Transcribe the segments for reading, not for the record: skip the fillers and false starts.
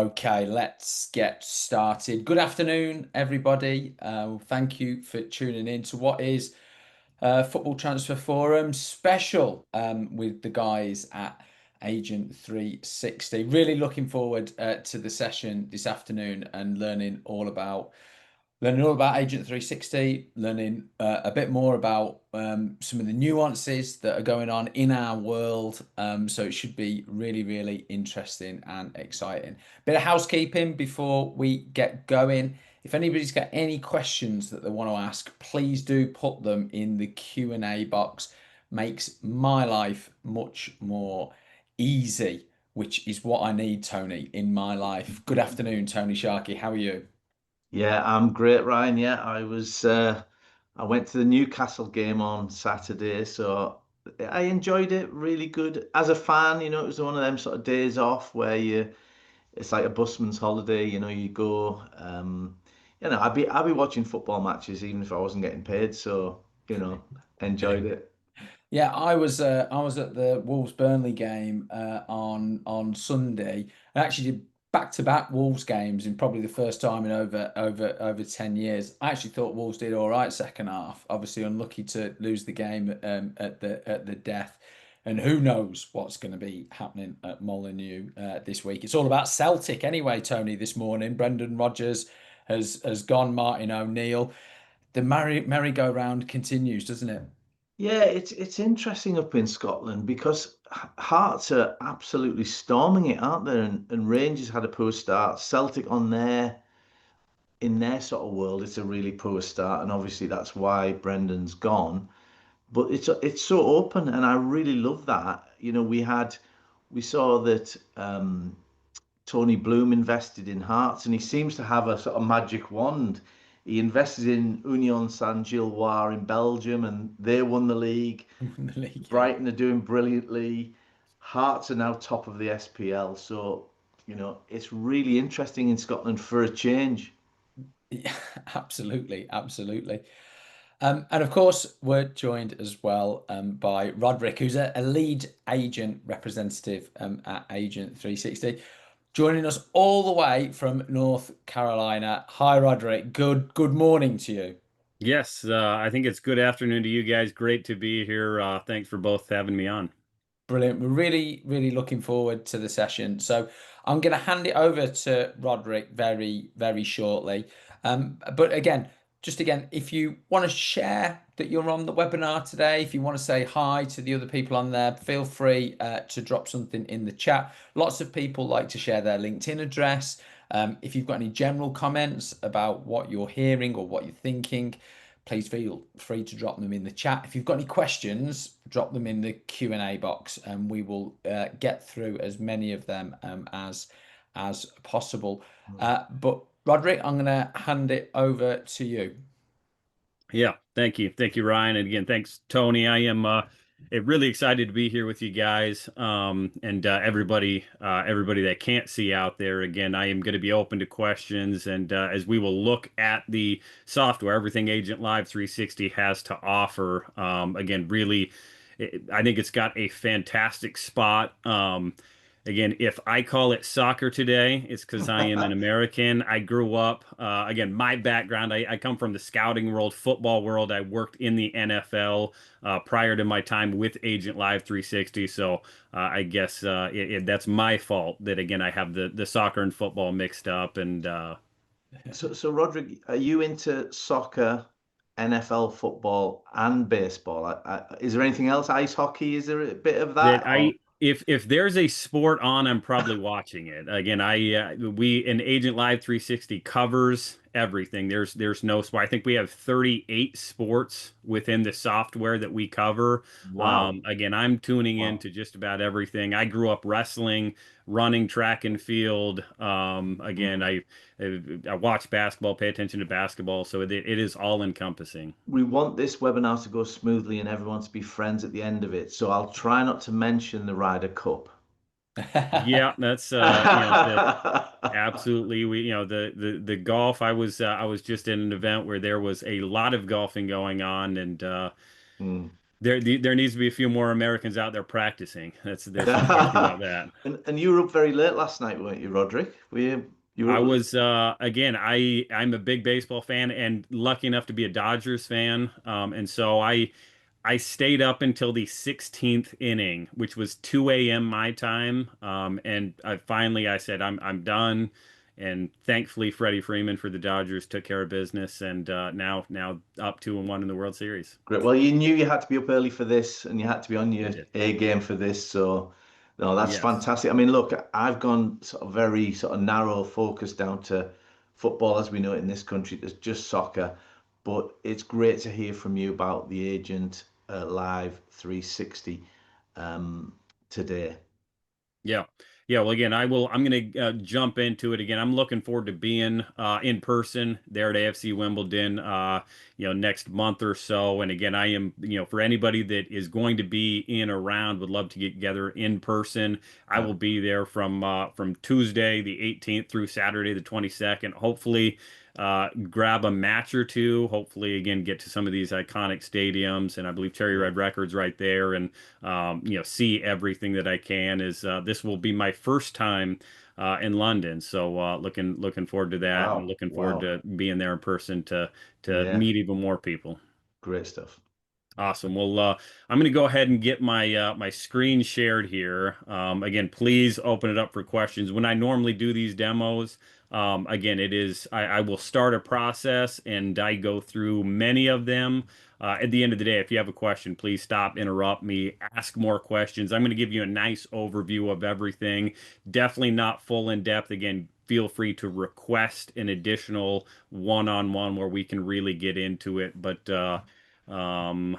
Okay, let's get started. Good afternoon, everybody. Thank you for tuning in to what is Football Transfer Forum special with the guys at Agent 360. Really looking forward to the session this afternoon and learning all about Agent 360, learning a bit more about some of the nuances that are going on in our world. So it should be really, really interesting and exciting. Bit of housekeeping before we get going. If anybody's got any questions that they want to ask, please do put them in the Q&A box. Makes my life much more easy, which is what I need, Tony, in my life. Good afternoon, Tony Sharkey. How are you? Yeah, I'm great, Ryan. Yeah, I went to the Newcastle game on Saturday, so I enjoyed it really good. As a fan, it was one of them sort of days off where it's like a busman's holiday, you go, I'd be watching football matches even if I wasn't getting paid, so, enjoyed it. Yeah, I was at the Wolves Burnley game on Sunday. I actually did back-to-back Wolves games in probably the first time in over 10 years. I actually thought Wolves did all right second half. Obviously unlucky to lose the game at the death. And who knows what's going to be happening at Molineux this week. It's all about Celtic anyway, Tony, this morning. Brendan Rodgers has gone, Martin O'Neill. The merry-go-round continues, doesn't it? Yeah, it's interesting up in Scotland because Hearts are absolutely storming it, aren't they? And Rangers had a poor start. Celtic in their sort of world, it's a really poor start, and obviously that's why Brendan's gone. But it's so open, and I really love that. We saw that Tony Bloom invested in Hearts, and he seems to have a sort of magic wand. He invested in Union Saint-Gilloise in Belgium, and they won the league. The league, yeah. Brighton are doing brilliantly. Hearts are now top of the SPL, so it's really interesting in Scotland for a change. Yeah, absolutely, absolutely. And of course, we're joined as well by Rodrik, who's a lead agent representative at Agent 360, joining us all the way from North Carolina. Hi, Rodrik. Good morning to you. Yes, I think it's good afternoon to you guys. Great to be here. Thanks for both having me on. Brilliant. We're really, really looking forward to the session. So I'm going to hand it over to Rodrik very, very shortly. But again, if you want to share that you're on the webinar today, if you want to say hi to the other people on there, feel free to drop something in the chat. Lots of people like to share their LinkedIn address. If you've got any general comments about what you're hearing or what you're thinking, please feel free to drop them in the chat. If you've got any questions, drop them in the Q&A box and we will get through as many of them as possible. But Rodrik, I'm going to hand it over to you. Yeah, thank you, Ryan, and again, thanks, Tony. I am really excited to be here with you guys, and everybody that can't see out there. Again, I am going to be open to questions, and as we will look at the software, everything Agent Live 360 has to offer. Again, really, I think it's got a fantastic spot. Again, if I call it soccer today, it's because I am an American. I grew up, again, my background, I come from the scouting world, football world. I worked in the NFL prior to my time with Agent Live 360. So I guess that's my fault that, again, I have the soccer and football mixed up. And So Roderick, are you into soccer, NFL football, and baseball? Is there anything else? Ice hockey? Is there a bit of that that? Or I if there's a sport on, I'm probably watching it. Again, I we in Agent Live 360 covers everything. There's no sport. I think we have 38 sports within the software that we cover. wow, Again, I'm tuning wow. into just about everything. I grew up wrestling, running track and field. Again, I watch basketball, pay attention to basketball, so it is all encompassing. We want this webinar to go smoothly and everyone to be friends at the end of it. So I'll try not to mention the Ryder Cup. Yeah, that's absolutely. We, the golf. I was just in an event where there was a lot of golfing going on, and Hmm. there needs to be a few more Americans out there practicing. There's no question about that. And you were up very late last night, weren't you, Rodrik? You I were up? was again, I'm a big baseball fan and lucky enough to be a Dodgers fan. And so I stayed up until the 16th inning, which was 2 a.m. my time. And I said I'm done. And thankfully, Freddie Freeman for the Dodgers took care of business, and now up 2-1 in the World Series. Great. Well, you knew you had to be up early for this and you had to be on I your did. A game for this. So, no, that's Yes. fantastic. I mean, look, I've gone sort of very sort of narrow focus down to football as we know it in this country. There's just soccer. But it's great to hear from you about the Agent Live 360 um, today. Yeah. Yeah. Well, again, I'm going to jump into it again. I'm looking forward to being in person there at AFC Wimbledon, next month or so. And again, I am, for anybody that is going to be in or around, would love to get together in person. I Yeah. will be there from Tuesday, the 18th through Saturday, the 22nd. Hopefully, grab a match or two. Hopefully, again, get to some of these iconic stadiums. And I believe Cherry Red Records right there. And see everything that I can. Is This will be my first time in London, so looking forward to that, and Wow. looking forward Wow. to being there in person to Yeah. meet even more people. Great stuff. Awesome. Well, I'm going to go ahead and get my screen shared here. Again, please open it up for questions. When I normally do these demos, again, I will start a process and I go through many of them. At the end of the day, if you have a question, please stop, interrupt me, ask more questions. I'm going to give you a nice overview of everything. Definitely not full in depth. Again, feel free to request an additional one-on-one where we can really get into it. But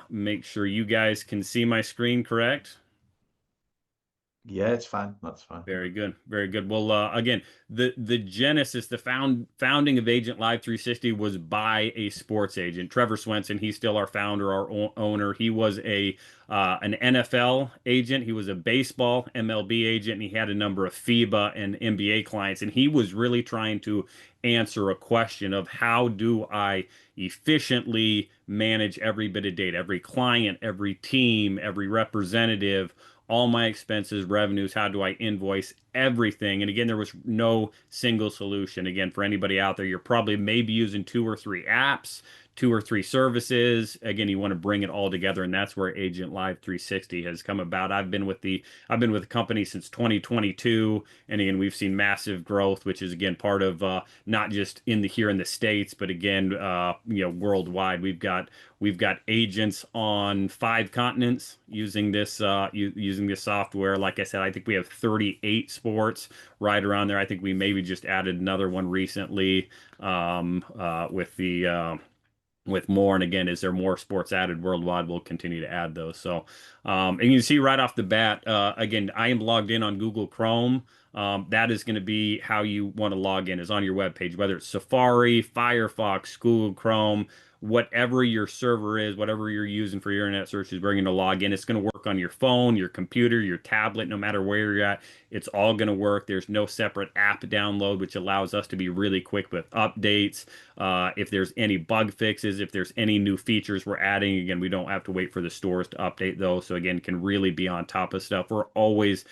make sure you guys can see my screen, correct? Yeah, it's fine. That's fine. Very good. Very good. Well, again, the genesis, the founding of Agent Live 360 was by a sports agent, Trevor Swenson. He's still our founder, our owner. He was an NFL agent. He was a baseball MLB agent, and he had a number of FIBA and NBA clients. And he was really trying to answer a question of how do I efficiently manage every bit of data, every client, every team, every representative, all my expenses, revenues, how do I invoice everything? And again, there was no single solution. Again, for anybody out there, you're probably maybe using 2 or 3 apps, 2 or 3 services. Again, you want to bring it all together, and that's where Agent Live 360 has come about. I've been with the company since 2022, and again, we've seen massive growth, which is again part of not just here in the States, but again, worldwide. We've got agents on 5 continents using using this software. Like I said, I think we have 38 sports right around there. I think we maybe just added another one recently with more. And again, is there more sports added worldwide? We'll continue to add those. So, and you can see right off the bat, again, I am logged in on Google Chrome. That is going to be how you want to log in, is on your web page, whether it's Safari, Firefox, Google Chrome, whatever your server is, whatever you're using for your internet searches, we're going to log in. It's going to work on your phone, your computer, your tablet, no matter where you're at. It's all going to work. There's no separate app download, which allows us to be really quick with updates. If there's any bug fixes, if there's any new features we're adding, again, we don't have to wait for the stores to update those. So again, can really be on top of stuff. We're always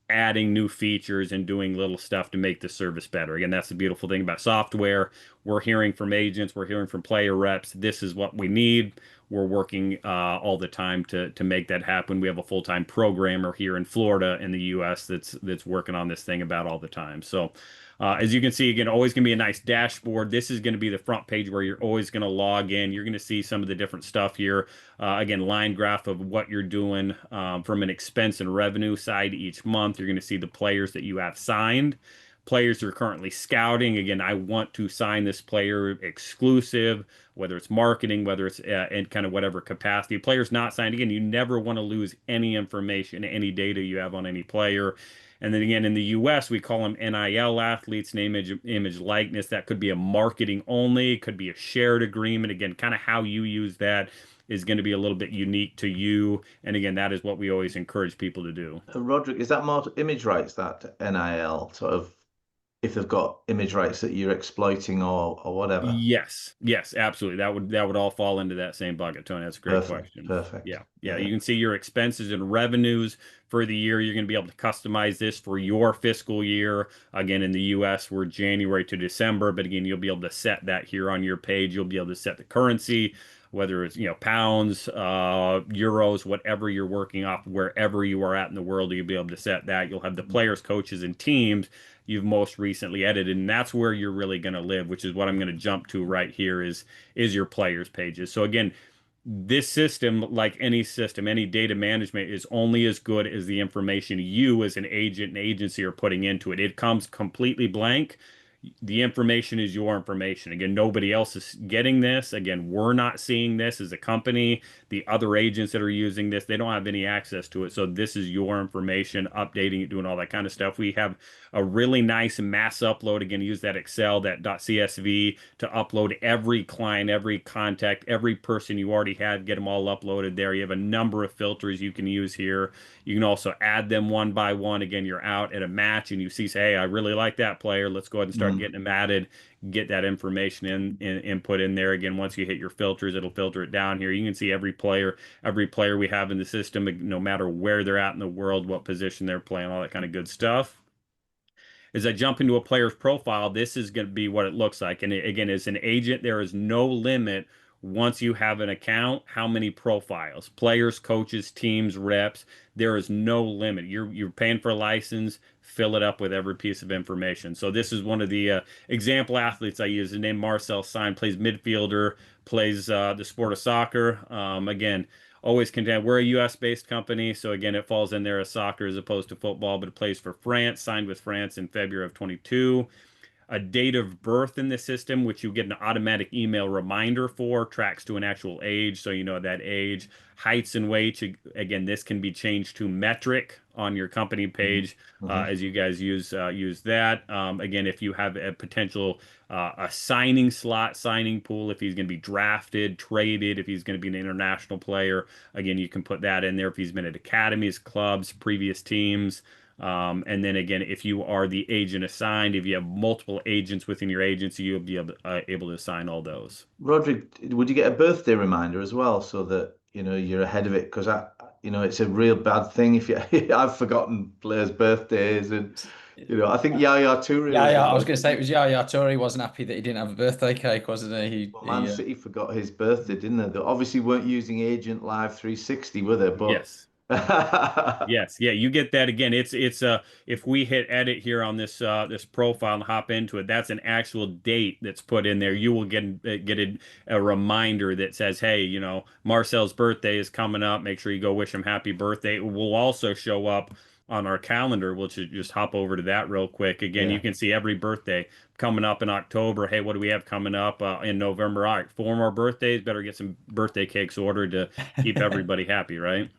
adding new features and doing little stuff to make the service better. Again, that's the beautiful thing about software. We're hearing from agents, we're hearing from player reps. This is what we need. We're working all the time to make that happen. We have a full-time programmer here in Florida in the U.S. that's working on this thing about all the time. So as you can see, again, always going to be a nice dashboard. This is going to be the front page where you're always going to log in. You're going to see some of the different stuff here. Again, line graph of what you're doing from an expense and revenue side each month. You're going to see the players that you have signed, players who are currently scouting. Again, I want to sign this player exclusive, whether it's marketing, whether it's in kind of whatever capacity. Players not signed. Again, you never want to lose any information, any data you have on any player. And then again, in the US, we call them NIL athletes, name, image, likeness. That could be a marketing only, could be a shared agreement. Again, kind of how you use that is going to be a little bit unique to you. And again, that is what we always encourage people to do. Rodrik, is that more image rights, that NIL sort of if they've got image rights that you're exploiting or whatever. Yes, yes, absolutely. That would all fall into that same bucket, Tony. That's a great Perfect, question. perfect. Yeah, yeah. Yeah. You can see your expenses and revenues for the year. You're going to be able to customize this for your fiscal year. Again, in the US, we're January to December, but again, you'll be able to set that here on your page. You'll be able to set the currency, whether it's, pounds, euros, whatever you're working off, wherever you are at in the world, you'll be able to set that. You'll have the players, coaches, and teams you've most recently edited, and that's where you're really going to live, which is what I'm going to jump to right here is your players pages. So again, this system, like any system, any data management, is only as good as the information you as an agent and agency are putting into it. It comes completely blank. The information is your information. Again, nobody else is getting this. Again, we're not seeing this as a company. The other agents that are using this, they don't have any access to it. So this is your information, updating it, doing all that kind of stuff. We have a really nice mass upload. Again, use that Excel, that .csv to upload every client, every contact, every person you already had, get them all uploaded there. You have a number of filters you can use here. You can also add them one by one. Again, you're out at a match and you see, say, hey, I really like that player. Let's go ahead and start Mm. getting them added, get that information input in there. Again, once you hit your filters, it'll filter it down here. You can see every player we have in the system, no matter where they're at in the world, what position they're playing, all that kind of good stuff. As I jump into a player's profile, this is going to be what it looks like. And again, as an agent, there is no limit once you have an account, how many profiles, players, coaches, teams, reps, there is no limit. You're paying for a license, fill it up with every piece of information. So this is one of the example athletes I use. His name Marcel Sign, plays midfielder, plays the sport of soccer. Again, always content. We're a US based company, so again, it falls in there as soccer as opposed to football, but it plays for France, signed with France in February of 22. A date of birth in the system, which you get an automatic email reminder for, tracks to an actual age, so you know that age. Heights and weights, again, this can be changed to metric on your company Mhm. page Mhm. as you guys use that. Again, if you have a potential a signing slot, signing pool, if he's going to be drafted, traded, if he's going to be an international player, again, you can put that in there. If he's been at academies, clubs, previous teams. And then again, if you are the agent assigned, if you have multiple agents within your agency, you'll be able to assign all those. Rodrik, would you get a birthday reminder as well so that you're ahead of it? Because it's a real bad thing if you I've forgotten players' birthdays, and I think Yaya Toure Yeah, was yeah. the I was one. going to say it was Yaya Toure. He wasn't happy that he didn't have a birthday cake, wasn't he? Well, He Man City forgot his birthday, didn't they? They obviously weren't using Agent Live 360, were they? But Yes. Yes, yeah, you get that again. It's if we hit edit here on this profile and hop into it, that's an actual date that's put in there. You will get a reminder that says, "Hey, Marcel's birthday is coming up. Make sure you go wish him happy birthday." It will also show up on our calendar. We'll just hop over to that real quick. Again, you yeah, can see every birthday coming up in October. Hey, what do we have coming up in November? All right, 4 more birthdays. Better get some birthday cakes ordered to keep everybody happy, right?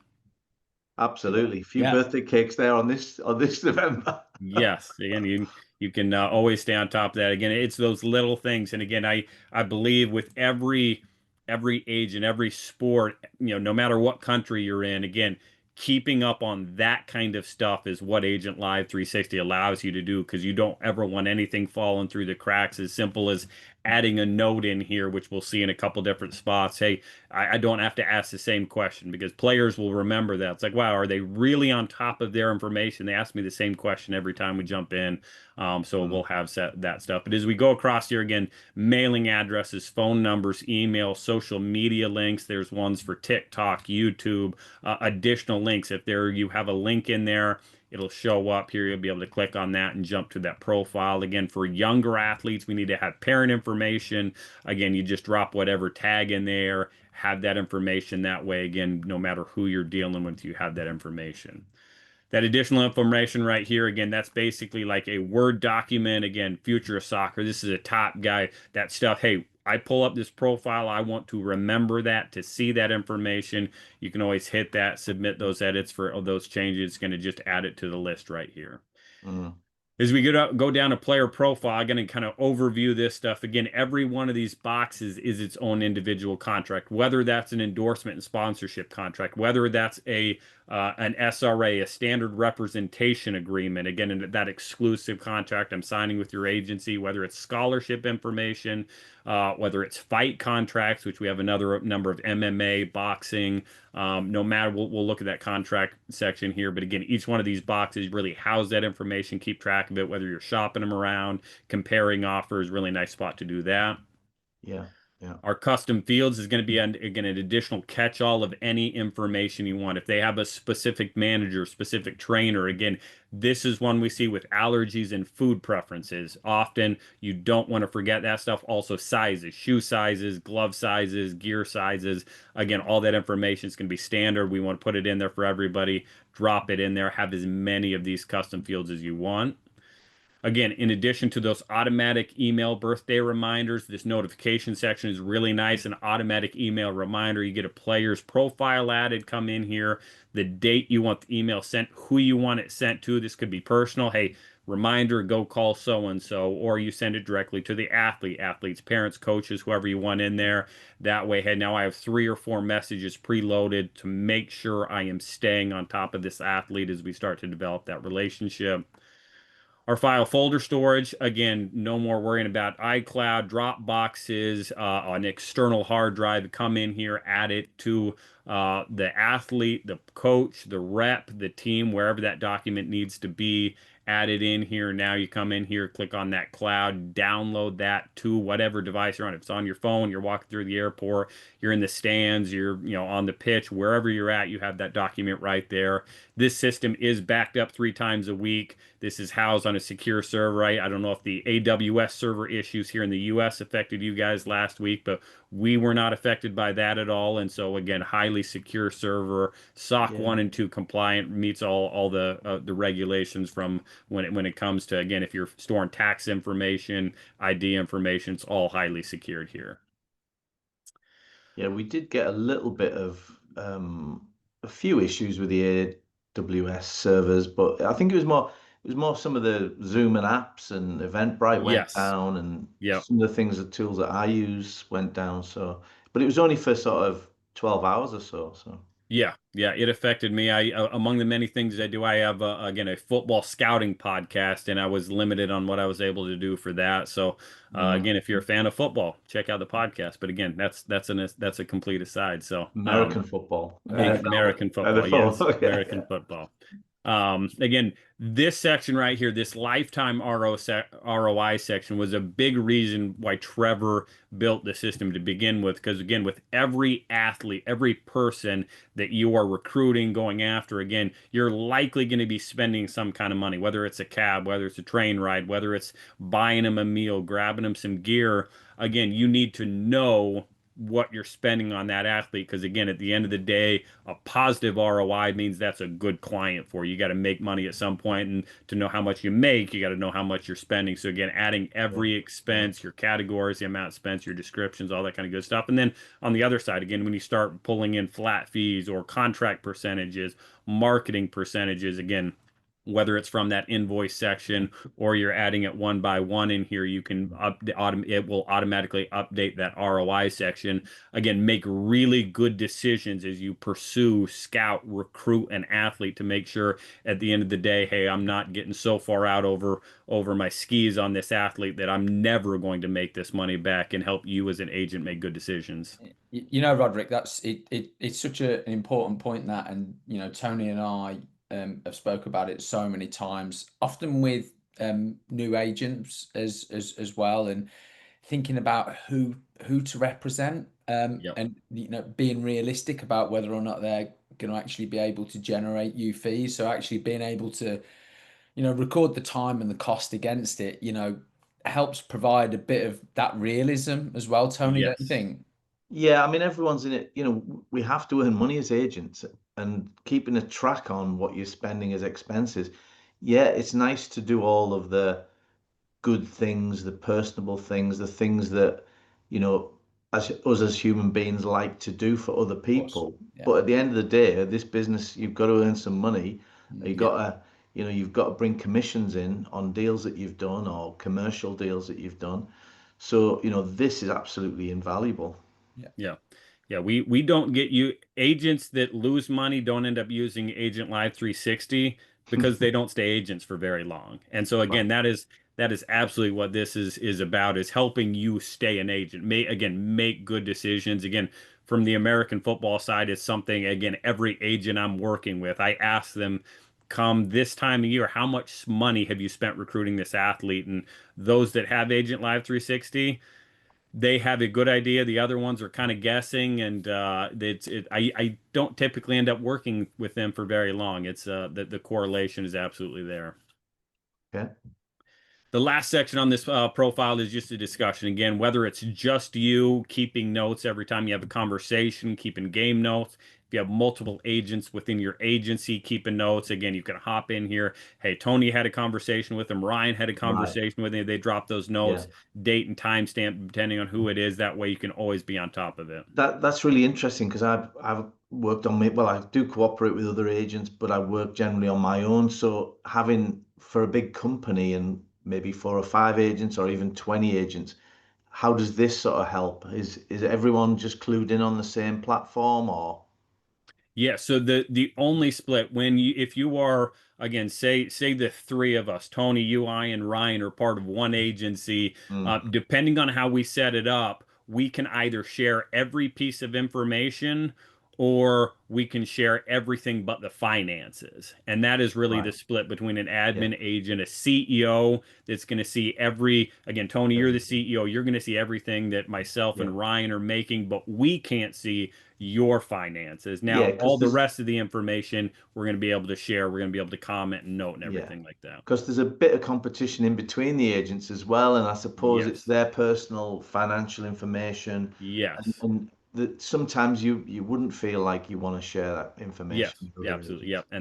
absolutely. A few yeah. birthday cakes there on this November. Yes, again, you can always stay on top of that. Again, it's those little things, and again, I believe with every age and every sport, no matter what country you're in, again, keeping up on that kind of stuff is what Agent Live 360 allows you to do because you don't ever want anything falling through the cracks. As simple as adding a note in here, which we'll see in a couple different spots. Hey, I don't have to ask the same question because players will remember that. It's like, wow, are they really on top of their information? They ask me the same question every time we jump in. So Mm, we'll have that stuff. But as we go across here again, mailing addresses, phone numbers, email, social media links. There's ones for TikTok, YouTube, additional links. If you have a link in there, it'll show up here. You'll be able to click on that and jump to that profile. Again, for younger athletes, we need to have parent information. Again, you just drop whatever tag in there, have that information that way. Again, no matter who you're dealing with, you have that information. That additional information right here, again, that's basically like a Word document. Again, future of soccer. This is a top guy. That stuff. Hey, I pull up this profile. I want to remember that to see that information. You can always hit that, submit those edits for those changes. It's going to just add it to the list right here. mm, As we go down to player profile, I'm going to kind of overview this stuff. Again, every one of these boxes is its own individual contract, whether that's an endorsement and sponsorship contract, whether that's a an SRA, a standard representation agreement. Again, in that exclusive contract I'm signing with your agency, whether it's scholarship information, whether it's fight contracts, which we have another number of MMA, boxing. No matter, we'll look at that contract section here. But again, each one of these boxes really house that information, keep track of it, whether you're shopping them around, comparing offers, really nice spot to do that. Yeah. Yeah. Our custom fields is going to be, again, an additional catch-all of any information you want. If they have a specific manager, specific trainer, again, this is one we see with allergies and food preferences. Often you don't want to forget that stuff. Also sizes, shoe sizes, glove sizes, gear sizes. Again, all that information is going to be standard. We want to put it in there for everybody. Drop it in there. Have as many of these custom fields as you want. Again, in addition to those automatic email birthday reminders, this notification section is really nice. An automatic email reminder. You get a player's profile added, come in here, the date you want the email sent, who you want it sent to. This could be personal. Hey, reminder, go call so and so, or you send it directly to the athlete, athletes, parents, coaches, whoever you want in there. That way, hey, now I have 3 or 4 messages preloaded to make sure I am staying on top of this athlete as we start to develop that relationship. Our file folder storage, again, no more worrying about iCloud, Dropboxes, an external hard drive. Come in here, add it to the athlete, the coach, the rep, the team, wherever that document needs to be. Add it in here. Now you come in here, click on that cloud, download that to whatever device you're on. If it's on your phone, you're walking through the airport, you're in the stands, you're on the pitch, wherever you're at, you have that document right there. This system is backed up 3 times a week. This is housed on a secure server, right? I don't know if the AWS server issues here in the US affected you guys last week, but we were not affected by that at all. And so again, highly secure server, SOC Yeah. 1 and 2 compliant, meets all the regulations from when it comes to, again, if you're storing tax information, ID information, it's all highly secured here. Yeah, we did get a little bit of a few issues with the AWS servers, but I think it was more some of the Zoom and apps and Eventbrite went Yes. down, and Yep. some of the things, the tools that I use went down. So, but it was only for sort of 12 hours or so. So Yeah, yeah, it affected me. Among the many things I do, I have again a football scouting podcast, and I was limited on what I was able to do for that. So, mm, again, if you're a fan of football, check out the podcast. But again, that's a complete aside. So, American football, American football, yes, NFL, yeah, American football. Again, this section right here, this lifetime ROI section was a big reason why Trevor built the system to begin with. Because again, with every athlete, every person that you are recruiting, going after, again, you're likely going to be spending some kind of money, whether it's a cab, whether it's a train ride, whether it's buying them a meal, grabbing them some gear. Again, you need to know what you're spending on that athlete, because again, at the end of the day, a positive ROI means that's a good client for you. You got to make money at some point, and to know how much you make, you got to know how much you're spending. So again, adding yeah, every yeah, expense, your categories, the amount spent, your descriptions, all that kind of good stuff. And then on the other side, again, when you start pulling in flat fees or contract percentages, marketing percentages, again, whether it's from that invoice section or you're adding it one by one in here, you can it will automatically update that ROI section. Again, make really good decisions as you pursue, scout, recruit an athlete to make sure at the end of the day, hey, I'm not getting so far out over my skis on this athlete that I'm never going to make this money back, and help you as an agent make good decisions. Rodrik, that's it. It's such an important point that, and Tony and I have spoke about it so many times, often with new agents as well, and thinking about who to represent, Yep. and being realistic about whether or not they're going to actually be able to generate you fees. So actually being able to record the time and the cost against it, helps provide a bit of that realism as well, Tony, don't you Yes. think? yeah. I mean, everyone's in it. We have to earn money as agents, and keeping a track on what you're spending as expenses. Yeah, it's nice to do all of the good things, the personable things, the things that, you know, as us as human beings like to do for other Of course. people. Yeah. But at the end of the day, this business, you've got to earn some money. You've Yeah. got to, you've got to bring commissions in on deals that you've done or commercial deals that you've done. So, this is absolutely invaluable. Yeah. Yeah. Yeah, we don't get you agents that lose money don't end up using Agent Live 360 because they don't stay agents for very long. And so Right. again, that is absolutely what this is about is helping you stay an agent. Make good decisions. Again, from the American football side, it's something again every agent I'm working with, I ask them come this time of year, how much money have you spent recruiting this athlete? And those that have Agent Live 360 they have a good idea. The other ones are kind of guessing, and I don't typically end up working with them for very long. It's the correlation is absolutely there. Okay. The last section on this profile is just a discussion. Again, whether it's just you keeping notes every time you have a conversation, keeping game notes. If you have multiple agents within your agency, keeping notes. Again, you can hop in here. Hey, Tony had a conversation with him. Ryan had a Right. conversation with him. They drop those Yeah. notes, date and timestamp, depending on who it is. That way you can always be on top of it. That's really interesting because I've worked on me. Well, I do cooperate with other agents, but I work generally on my own. So having for a big company and maybe 4 or 5 agents or even 20 agents, how does this sort of help? Is everyone just clued in on the same platform or? Yeah, so the only split when you if you are again say the three of us, Tony, you, I, and Ryan are part of one agency, Mm, depending on how we set it up, we can either share every piece of information or we can share everything but the finances. And that is really the right. split between an Yeah. admin agent, a CEO that's going to see again, Tony, you're the Everything. CEO, you're going to see everything that myself Yeah. and Ryan are making, but we can't see your finances. Yeah. Now, all Because the there's rest of the information we're going to be able to share. We're going to be able to comment and note and yeah. everything like that. Because there's a bit of competition in between the agents as well, and I suppose it's Yes. their personal financial information, Yes. and that sometimes you wouldn't feel like you want to share that information Yes. with Yeah, other absolutely. agents. Yep.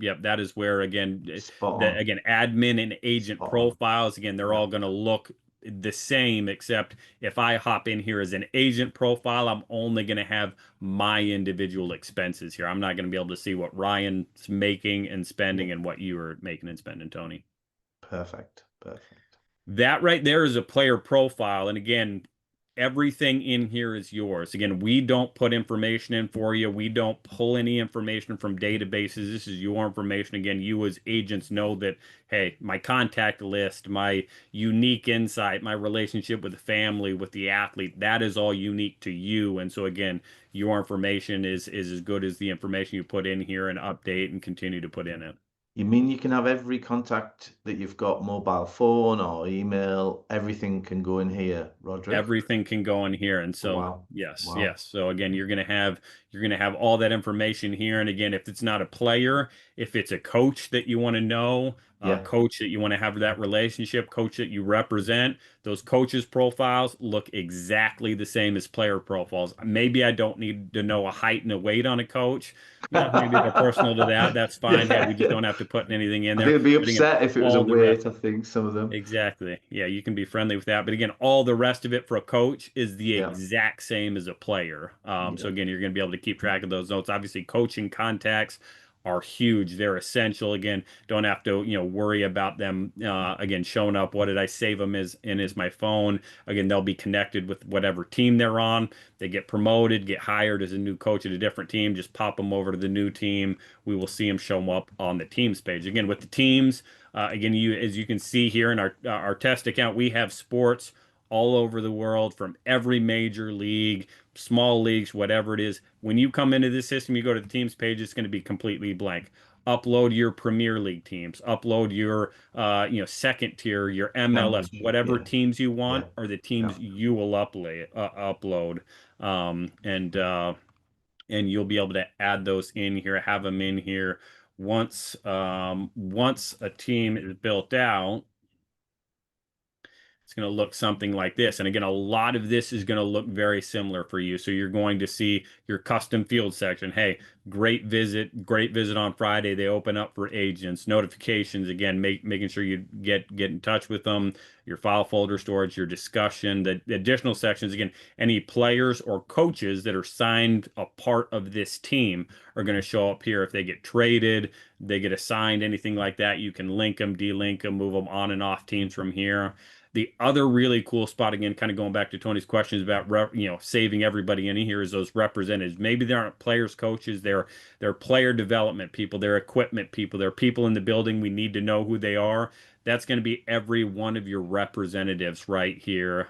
And that is where again Spot the on, again admin and agent spot on. profiles again they're Yeah, all going to look the same except if I hop in here as an agent profile, I'm only going to have my individual expenses here. I'm not going to be able to see what Ryan's making and yeah, spending and what you are making and spending, Tony. perfect, perfect. That right there is a player profile. And again, everything in here is yours. Again, we don't put information in for you. We don't pull any information from databases. This is your information. Again, you as agents know that, hey, my contact list, my unique insight, my relationship with the family, with the athlete, that is all unique to you. And so again, your information is as good as the information you put in here and update and continue to put in it. You mean you can have every contact that you've got, mobile phone or email, everything can go in here, Roderick? Everything can go in here. And Oh, so, wow, yes, wow. yes. So again, you're going to have all that information here. And again, if it's not a player, if it's a coach that you want to know, Yeah. coach that you want to have that relationship, coach that you represent, those coaches' profiles look exactly the same as player profiles. Maybe I don't need to know a height and a weight on a coach. Maybe they're personal to that. That's fine. Hey, we just Yeah. don't have to put anything in I think there. I'd be But again, upset if it was a all the rest. weight, I think, some of them. Exactly. Yeah, you can be friendly with that. But again, all the rest of it for a coach is the Yeah. exact same as a player. So Yeah. again, you're going to be able to keep track of those notes. Obviously, coaching contacts are huge. They're essential. Again, don't have to, worry about them again showing up. What did I save them as my phone? Again, they'll be connected with whatever team they're on. They get promoted, get hired as a new coach at a different team. Just pop them over to the new team. We will see them show up on the teams page. Again, with the teams. Again, as you can see here in our test account, we have sports all over the world from every major league, small leagues, whatever it is. When you come into this system, you go to the teams page, it's going to be completely blank. Upload your Premier League teams, upload your second tier, your MLS, Championship. whatever Yeah. teams you want Yeah. are the Yeah. teams you will upload. Um, and uh, and you'll be able to add those in here, have them in here. Once a team is built out, it's going to look something like this. And again, a lot of this is going to look very similar for you. So you're going to see your custom field section. Hey, great visit on Friday. They open up for agents, notifications. Again, making sure you get in touch with them. Your file folder storage, your discussion, the additional sections. Again, any players or coaches that are signed a part of this team are going to show up here. If they get traded, they get assigned, anything like that, you can link them, delink them, move them on and off teams from here. The other really cool spot, again, kind of going back to Tony's questions about saving everybody in here, is those representatives. Maybe they aren't players, coaches, they're player development people, they're equipment people, they're people in the building. We need to know who they are. That's going to be every one of your representatives right here.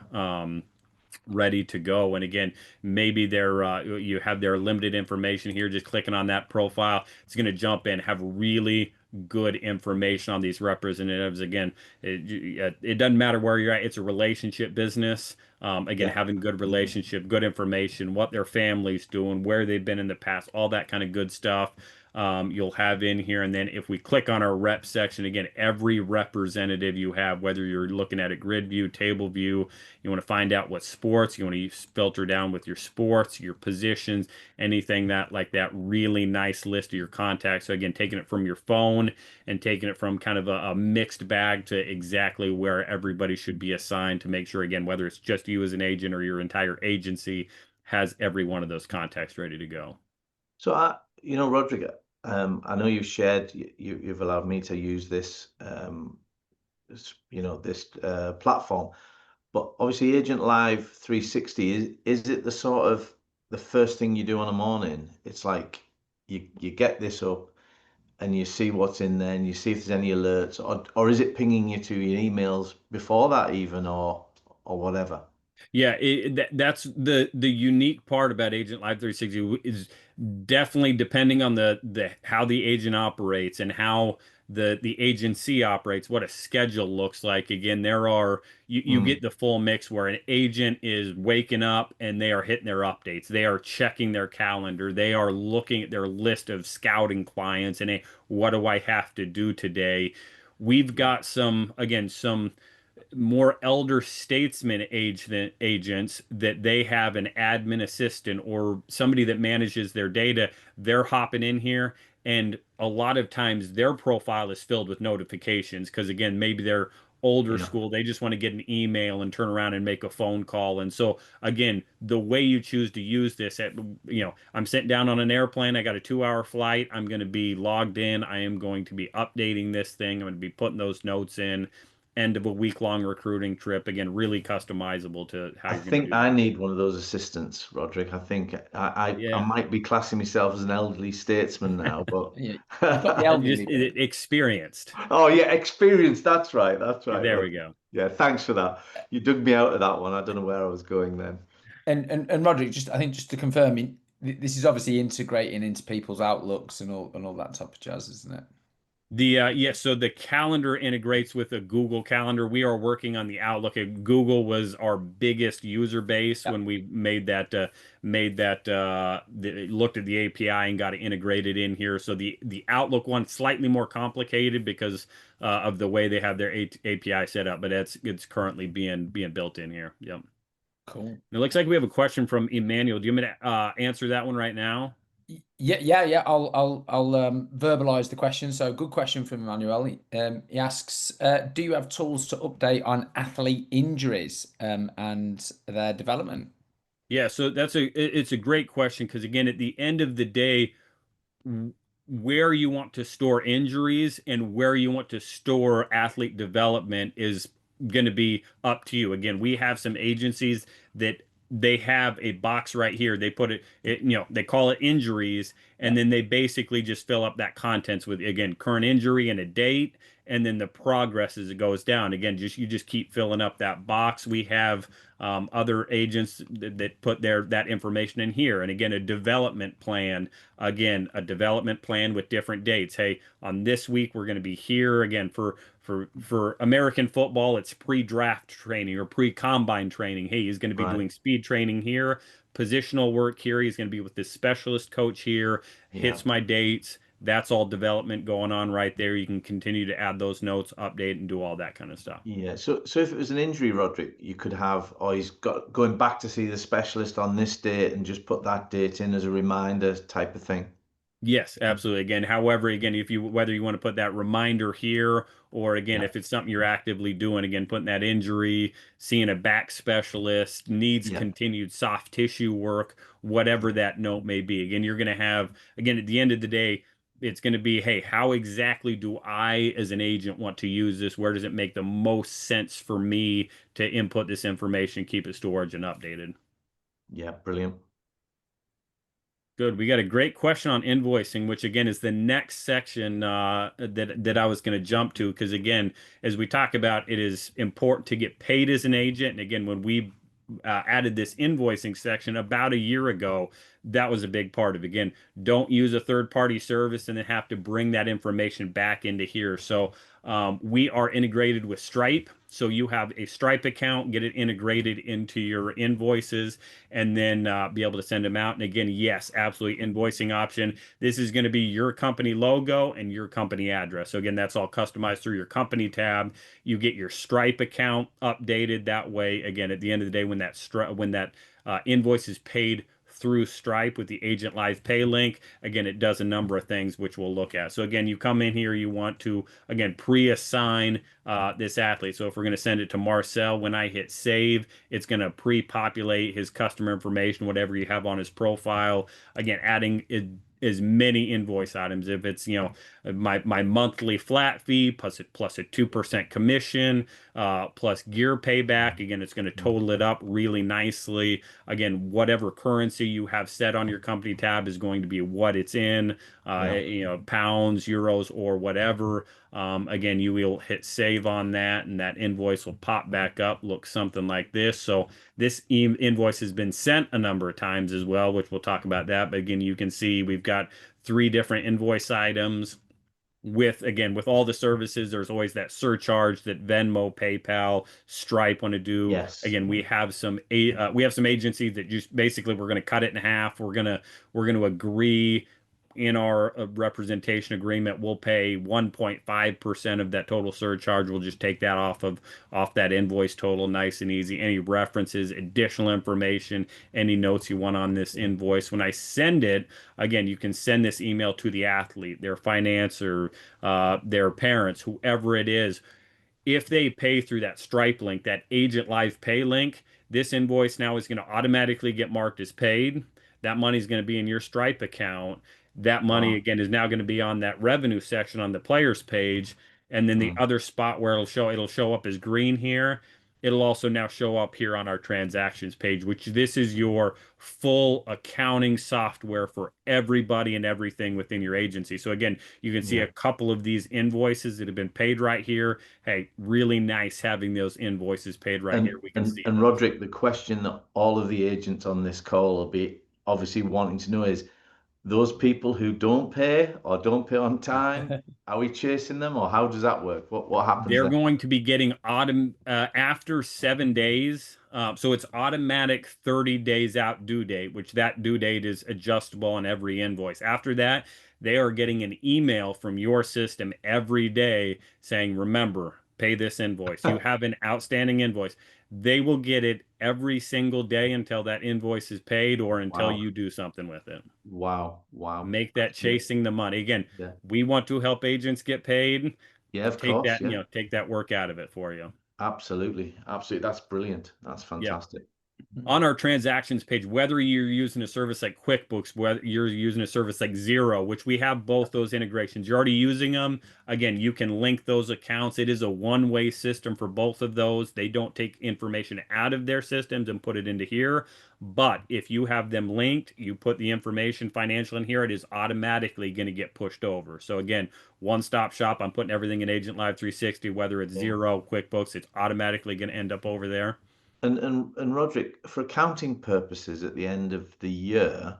Ready to go. And again, maybe they're you have their limited information here. Just clicking on that profile, it's going to jump in, have really good information on these representatives. Again, it doesn't matter where you're at. It's a relationship business. Again, Yeah. having good relationship, good information, what their family's doing, where they've been in the past, all that kind of good stuff. You'll have in here. And then if we click on our rep section, again, every representative you have, whether you're looking at a grid view, table view, you want to find out what sports, you want to filter down with your sports, your positions, anything that like that really nice list of your contacts. So again, taking it from your phone and taking it from kind of a mixed bag to exactly where everybody should be assigned to make sure, again, whether it's just you as an agent or your entire agency has every one of those contacts ready to go. So Rodrik, I know you've shared, you've allowed me to use this, this platform, but obviously Agent Live 360 is it the sort of the first thing you do on a morning? It's like you get this up and you see what's in there and you see if there's any alerts, or is it pinging you to your emails before that even, or whatever? Yeah, that's the unique part about Agent Live 360 is definitely depending on the how the agent operates and how the agency operates, what a schedule looks like. Again, you Mm, get the full mix where an agent is waking up and they are hitting their updates. They are checking their calendar. They are looking at their list of scouting clients and, hey, what do I have to do today? We've yeah, got some more elder statesman agents that they have an admin assistant or somebody that manages their data. They're hopping in here, and a lot of times their profile is filled with notifications because, again, maybe they're older yeah. school. They just want to get an email and turn around and make a phone call. And so, again, the way you choose to use this, I'm sitting down on an airplane. I got a 2-hour flight. I'm going to be logged in. I am going to be updating this thing. I'm going to be putting those notes in. End of a week-long recruiting trip. Again, really customizable to how I you're going to think do I that. need one of those assistants, Rodrik. I think I Yeah, might be classing myself as an elderly statesman now, but Yeah, you've got the just elderly bit. experienced. oh yeah, experience. That's right. That's right, There we Rodrik. go. Yeah, thanks for that. You dug me out of that one. I don't know where I was going then. And Roderick, I think just to confirm, this is obviously integrating into people's outlooks and all that type of jazz, isn't it? So the calendar integrates with a Google Calendar. We are working on the Outlook. Google was our biggest user base Yeah. when we looked at the API and got it integrated in here. So the Outlook one slightly more complicated because of the way they have their API set up, but it's currently being built in here. Yep. Cool. It looks like we have a question from Emmanuel. Do you want me to answer that one right now? Yeah. I'll verbalize the question. So, good question from Emmanuel. He asks, do you have tools to update on athlete injuries and their development? Yeah, so it's a great question because, again, at the end of the day, where you want to store injuries and where you want to store athlete development is going to be up to you. Again, we have some agencies that they have a box right here. They put they call it injuries, Yeah. and then they basically just fill up that contents with, again, current injury and a date, and then the progress as it goes down. Again, you just keep filling up that box. We have other agents that put that information in here, and again, a development plan. Again, a development plan with different dates. Hey, on this week we're going to be here again for American football. It's pre-draft training or pre-combine training. Hey, he's going to be Right. doing speed training here, positional work here. He's going to be with this specialist coach here. Yeah. Hits my dates. That's all development going on right there. You can continue to add those notes, update, and do all that kind of stuff. Yeah. So if it was an injury, Rodrik, you could have, oh, he's got going back to see the specialist on this date and just put that date in as a reminder type of thing. Yes, absolutely. Again, however, again, if you whether you want to put that reminder here or again, Yeah. if it's something you're actively doing, again, putting that injury, seeing a back specialist, needs Yeah. continued soft tissue work, whatever that note may be. Again, you're going to have, again, at the end of the day, it's going to be, hey, how exactly do I, as an agent, want to use this? Where does it make the most sense for me to input this information, keep it stored and updated? Yeah, brilliant. Good. We got a great question on invoicing, which again is the next section that I was going to jump to. Because again, as we talk about, it is important to get paid as an agent. And again, when we added this invoicing section about a year ago, that was a big part of it. Again, don't use a third-party service and then have to bring that information back into here. So we are integrated with Stripe. So you have a Stripe account, get it integrated into your invoices, and then be able to send them out. And again, yes, absolutely invoicing option. This is going to be your company logo and your company address. So again, that's all customized through your company tab. You get your Stripe account updated that way. Again, at the end of the day, when that invoice is paid through Stripe with the Agent Live Pay link. Again, it does a number of things which we'll look at. So again, you come in here, you want to, again, pre-assign this athlete. So if we're going to send it to Marcel, when I hit save, it's going to pre-populate his customer information, whatever you have on his profile. Again, adding as many invoice items. If it's, my monthly flat fee plus a 2% commission, plus gear payback. Again, it's going to total it up really nicely. Again, whatever currency you have set on your company tab is going to be what it's in, Yeah. pounds, euros, or whatever. Again, you will hit save on that, and that invoice will pop back up, look something like this. So this invoice has been sent a number of times as well, which we'll talk about that. But again, you can see we've got 3 different invoice items. With all the services, there's always that surcharge that Venmo, PayPal, Stripe want to do. Yes. Again, we have some agencies that just basically we're going to cut it in half. We're going to agree in our representation agreement. We'll pay 1.5% of that total surcharge. We'll just take that off that invoice total, nice and easy. Any references, additional information, any notes you want on this invoice. When I send it, again, you can send this email to the athlete, their finance, or their parents, whoever it is. If they pay through that Stripe link, that Agent Live Pay link, this invoice now is going to automatically get marked as paid. That money is going to be in your Stripe account. That money, Wow. again, is now going to be on that revenue section on the players page. And then the Mm. other spot where it'll show up as green here. It'll also now show up here on our transactions page, which this is your full accounting software for everybody and everything within your agency. So again, you can see Yeah. a couple of these invoices that have been paid right here. Hey, really nice having those invoices paid right here. And We can and see and those. Rodrik, the question that all of the agents on this call will be obviously wanting to know is those people who don't pay or don't pay on time, are we chasing them or how does that work? What happens They're there? going to be getting after 7 days. So it's automatic 30 days out due date, which that due date is adjustable on every invoice. After that, they are getting an email from your system every day saying, remember, pay this invoice. You have an outstanding invoice. They will get it every single day until that invoice is paid or until Wow. you do something with it. Wow. Wow. Make That's that brilliant. chasing the money. Again, Yeah. we want to help agents get paid. Yeah, of Take course. that, Yeah. take that work out of it for you. Absolutely. Absolutely. That's brilliant. That's Yeah. fantastic. On our transactions page, whether you're using a service like QuickBooks, whether you're using a service like Zero, which we have both those integrations, you're already using them. Again, you can link those accounts. It is a one-way system for both of those. They don't take information out of their systems and put it into here. But if you have them linked, you put the information financial in here, it is automatically going to get pushed over. So again, one-stop shop. I'm putting everything in Agent Live 360, whether it's Yeah. Zero, QuickBooks, it's automatically going to end up over there. And Rodrik, for accounting purposes at the end of the year,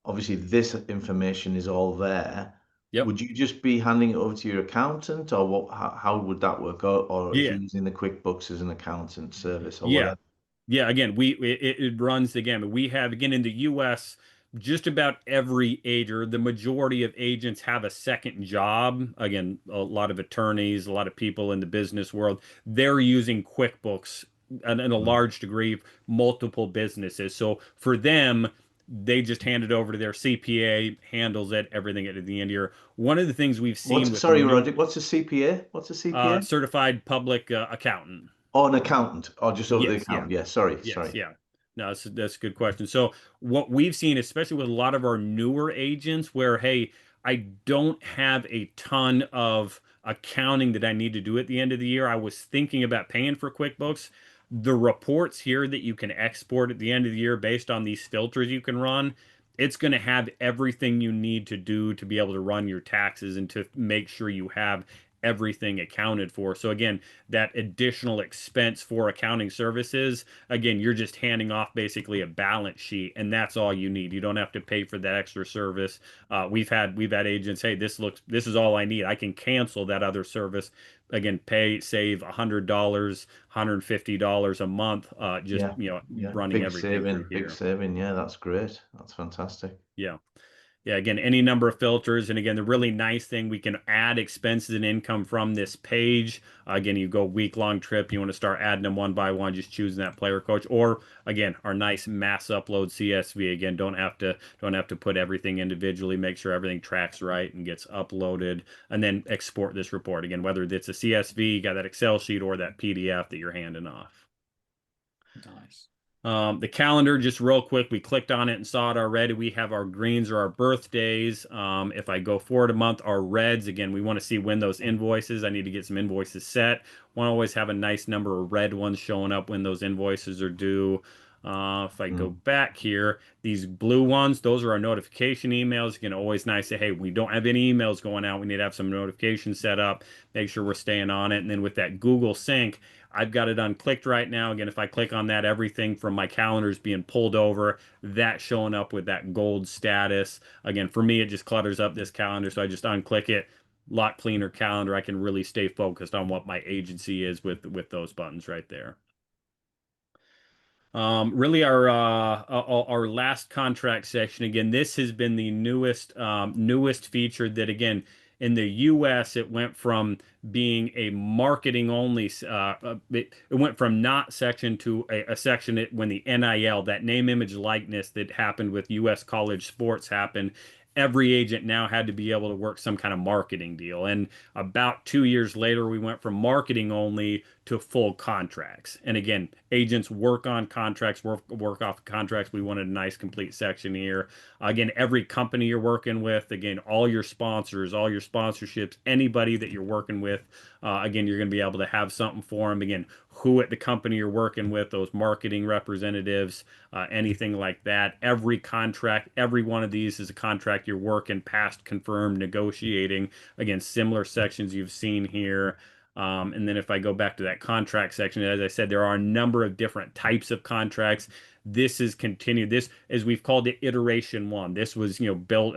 obviously this information is all there. Yep. Would you just be handing it over to your accountant or what how would that work? Or if Yeah. you're using the QuickBooks as an accountant service or Yeah. whatever? Yeah, again, it runs the gamut. We have, again, in the US, just about every age, or the majority of agents have a second job. Again, a lot of attorneys, a lot of people in the business world, they're using QuickBooks in a Mm. large degree, multiple businesses. So for them, they just hand it over to their CPA, handles it, everything at the end of year. One of the things we've seen with Sorry, new Rodrik, what's a CPA? What's a CPA? certified public accountant. Oh, an accountant or just over the Yes, yeah. account. Yeah, sorry, Yes, sorry. yeah. No, that's a good question. So what we've seen, especially with a lot of our newer agents, where hey, I don't have a ton of accounting that I need to do at the end of the year. I was thinking about paying for QuickBooks. The reports here that you can export at the end of the year based on these filters you can run, it's going to have everything you need to do to be able to run your taxes and to make sure you have everything accounted for. So again, that additional expense for accounting services, again, you're just handing off basically a balance sheet, and that's all you need. You don't have to pay for that extra service. We've had agents, hey, this is all I need. I can cancel that other service. Again, save $100, $150 a month, just Yeah. Yeah. running everything through Big here. saving. Yeah, that's great. That's fantastic. Yeah. Yeah, again, any number of filters. And again, the really nice thing, we can add expenses and income from this page. Again, you go week-long trip, you want to start adding them one by one, just choosing that player coach. Or again, our nice mass upload CSV. Again, don't have to put everything individually. Make sure everything tracks right and gets uploaded, and then export this report. Again, whether it's a CSV, you got that Excel sheet, or that PDF that you're handing off. Nice. The calendar, just real quick, we clicked on it and saw it already. We have our greens or our birthdays. If I go forward a month, our reds, again, we want to see when those invoices, I need to get some invoices set. Want to always have a nice number of red ones showing up when those invoices are due. If I go Mm. back here, these blue ones, those are our notification emails. Again, always nice to, hey, we don't have any emails going out. We need to have some notifications set up. Make sure we're staying on it. And then with that Google Sync, I've got it unclicked right now. Again, if I click on that, everything from my calendar is being pulled over. That showing up with that gold status. Again, for me, it just clutters up this calendar. So I just unclick it, lot cleaner calendar. I can really stay focused on what my agency is with those buttons right there. Really our last contract section. Again, this has been the newest feature that, again, in the US it went from being a marketing only it went from not section to a section when the NIL, that name image likeness that happened with US college sports happened. Every agent now had to be able to work some kind of marketing deal. And about 2 years later, we went from marketing only to full contracts. And again, agents work on contracts, work off contracts. We wanted a nice complete section here. Again, every company you're working with, again, all your sponsors, all your sponsorships, anybody that you're working with, again, you're going to be able to have something for them. Again, who at the company you're working with, those marketing representatives, anything like that. Every contract, every one of these is a contract you're working past, confirmed, negotiating. Again, similar sections you've seen here. And then if I go back to that contract section, as I said, there are a number of different types of contracts. This is continued. This, as we've called it, iteration one. This was, built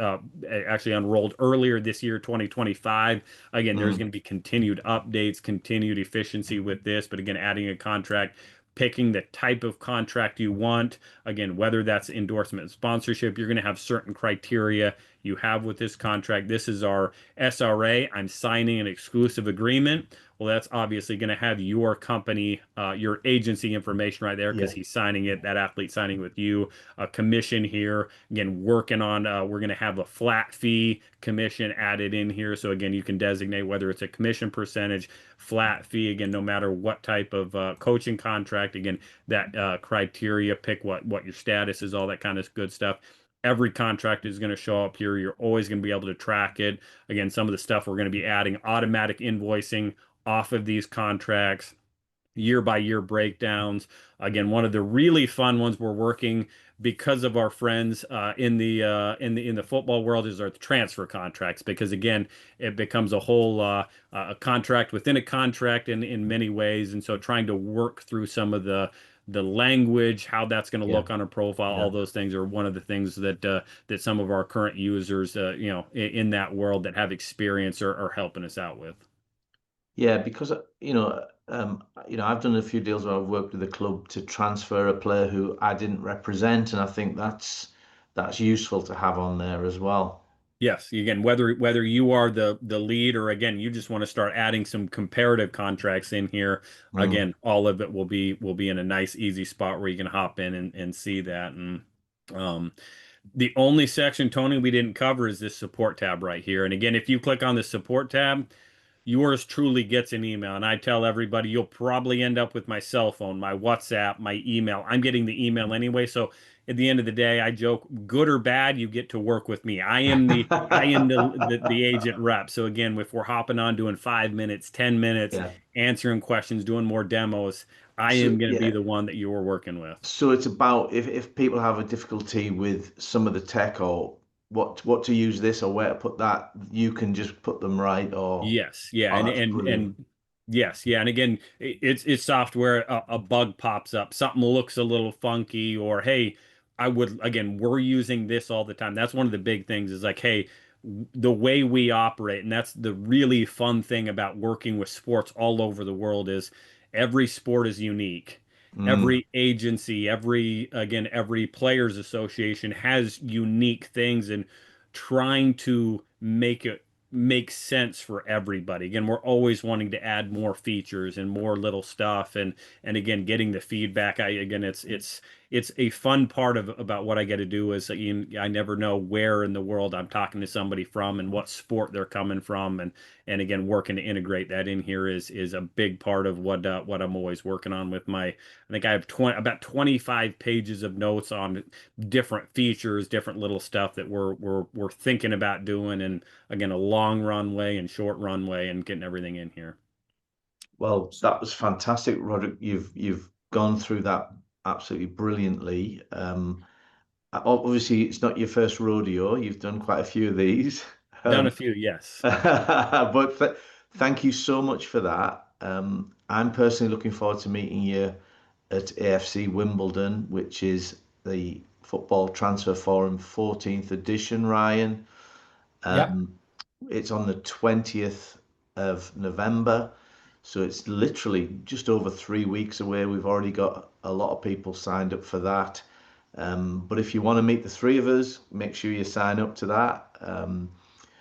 actually unrolled earlier this year, 2025. Again, there's Mm. going to be continued updates, continued efficiency with this, but again, adding a contract, picking the type of contract you want. Again, whether that's endorsement, sponsorship, you're going to have certain criteria you have with this contract. This is our SRA. I'm signing an exclusive agreement. Well, that's obviously going to have your company, your agency information right there because Yeah. he's signing it, that athlete signing with you. A commission here. Again, working on, we're going to have a flat fee commission added in here. So again, you can designate whether it's a commission percentage, flat fee, again, no matter what type of coaching contract. Again, that criteria, pick what your status is, all that kind of good stuff. Every contract is going to show up here. You're always going to be able to track it. Again, some of the stuff we're going to be adding automatic invoicing off of these contracts, year by year breakdowns. Again, one of the really fun ones we're working because of our friends in the football world is our transfer contracts. Because again, it becomes a whole a contract within a contract in many ways, and so trying to work through some of the language, how that's going to Yeah. look on a profile, all Yeah. those things are one of the things that some of our current users, in that world that have experience are helping us out with. Yeah, because I've done a few deals where I've worked with a club to transfer a player who I didn't represent, and I think that's useful to have on there as well. Yes, again, whether you are the lead or again you just want to start adding some comparative contracts in here, Mm. again, all of it will be in a nice easy spot where you can hop in and see that. And um, the only section, Tony, we didn't cover is this support tab right here. And again, if you click on the support tab, yours truly gets an email. And I tell everybody, you'll probably end up with my cell phone, my WhatsApp, my email. I'm getting the email anyway. So at the end of the day, I joke, good or bad, you get to work with me. I am the agent rep. So again, if we're hopping on doing 5 minutes, 10 minutes, Yeah. answering questions, doing more demos, I So am going to be yeah. the one that you're working with. So it's about if people have a difficulty with some of the tech or what to use this or where to put that, you can just put them right or Yes, yeah, oh, and that's and brilliant. and yes, yeah, and again, it's software. A bug pops up, something looks a little funky, or hey, I would again, we're using this all the time. That's one of the big things is like, hey, the way we operate, and that's the really fun thing about working with sports all over the world is every sport is unique. Mm, Every agency, every players association has unique things, and trying to make it makes sense for everybody. Again, we're always wanting to add more features and more little stuff and again getting the feedback. It's a fun part of about what I get to do is that I never know where in the world I'm talking to somebody from and what sport they're coming from and again working to integrate that in here is a big part of what I'm always working on with my I think I have 20 about 25 pages of notes on different features, different little stuff that we're thinking about doing and again, a long runway and short runway and getting everything in here. well, that was fantastic, Roderick. You've gone through that absolutely brilliantly. Obviously, it's not your first rodeo. You've done quite a few of these. Done a Um, few, yes. but thank you so much for that. I'm personally looking forward to meeting you at AFC Wimbledon, which is the Football Transfer Forum 14th edition, Ryan. Yeah. Um, it's on the 20th of November. So it's literally just over 3 weeks away. We've already got a lot of people signed up for that. But if you want to meet the three of us, make sure you sign up to that.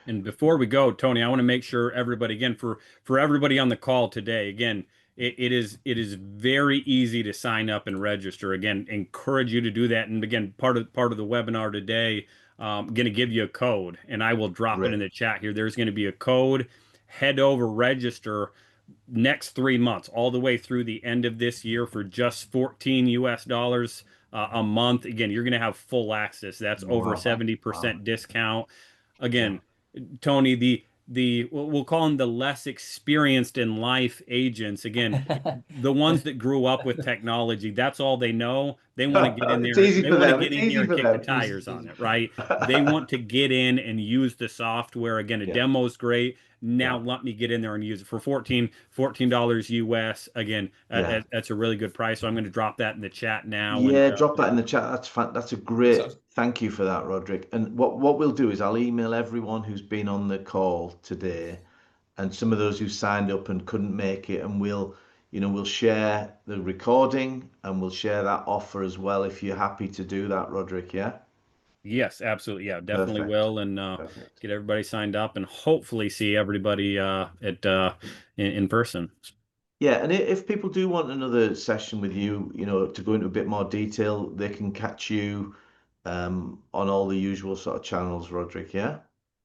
And before we go, Tony, I want to make sure everybody again for everybody on the call today, again, it is very easy to sign up and register. Again, encourage you to do that. And again, part of the webinar today, going to give you a code, and I will drop it in Great. the chat here. There's going to be a code. Head over, register next 3 months, all the way through the end of this year for just 14 US dollars a month. Again, you're going to have full access. That's over Wow. Wow. 70% discount. Yeah. Again, Tony, the we'll call them the less experienced in life agents. Again, the ones that grew up with technology, that's all they know. They want to get in It's there. easy They for want to them. get It's in here easy and for kick the them. tires on it, right? They want to get in and use the software. Again, a Yeah. demo is great. Now Yeah. let me get in there and use it for $14 US. Again, Yeah. that's a really good price. So I'm going to drop that in the chat now. And Yeah, drop that in the chat. That's a So great thank you for that, Roderick. And what we'll do is I'll email everyone who's been on the call today and some of those who signed up and couldn't make it, and we'll share the recording and we'll share that offer as well if you're happy to do that, Roderick. Yeah? yes, absolutely. Yeah, definitely Perfect. will. And Perfect. get everybody signed up and hopefully see everybody at in person. Yeah, and if people do want another session with you, to go into a bit more detail, they can catch you on all the usual sort of channels, Roderick, yeah?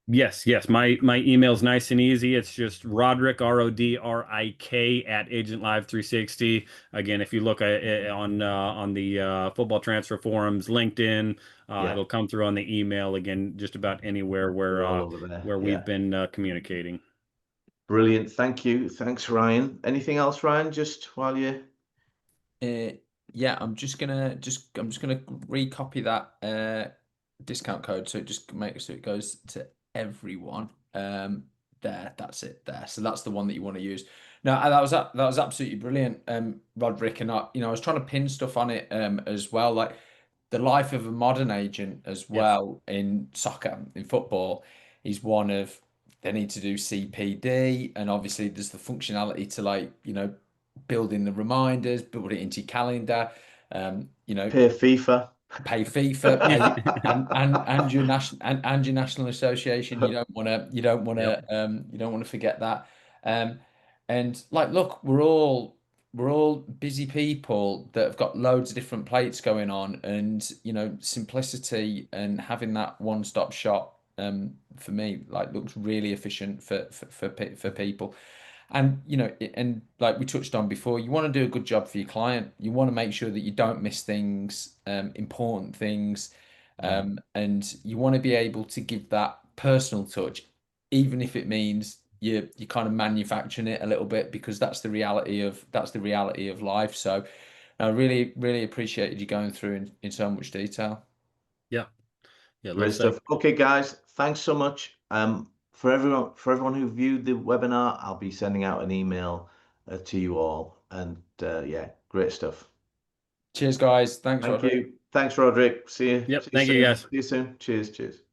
Yes, yes. My email's nice and easy. It's just Rodrik, Rodrik at Agent Live 360. Again, if you look on the football transfer forums, LinkedIn, Yeah, it'll come through on the email. Again, just about anywhere we're all over there. where we've Yeah. been communicating. Brilliant. Thank you. Thanks, Ryan. Anything else, Ryan, just while you Uh, yeah, I'm just gonna recopy that discount code so it just makes so it goes to everyone. There, that's it there. So that's the one that you want to use. No, that was absolutely brilliant, Roderick, and I was trying to pin stuff on it as well, like the life of a modern agent as Yes. well in soccer, in football, is one of they need to do CPD, and obviously there's the functionality to like, build in the reminders, build it into your calendar, um, you know, pay FIFA? pay FIFA, pay and your national association. Yep. You don't want to forget that. Um, and like, look, we're all busy people that have got loads of different plates going on, and simplicity and having that one-stop shop for me, like looks really efficient for people. And and like we touched on before, you want to do a good job for your client. You want to make sure that you don't miss things, important things, and you want to be able to give that personal touch, even if it means you kind of manufacturing it a little bit, because that's the reality of life. So I really, really appreciated you going through in so much detail. Yeah. Yeah. Great Looks like, stuff. Okay, guys, thanks so much. For everyone who viewed the webinar, I'll be sending out an email to you all. And yeah, great stuff. Cheers, guys. Thanks, Thank Rodrik. you. Thanks, Rodrik. See you. yep. See you Thank you soon. guys. See you soon. Cheers. Cheers.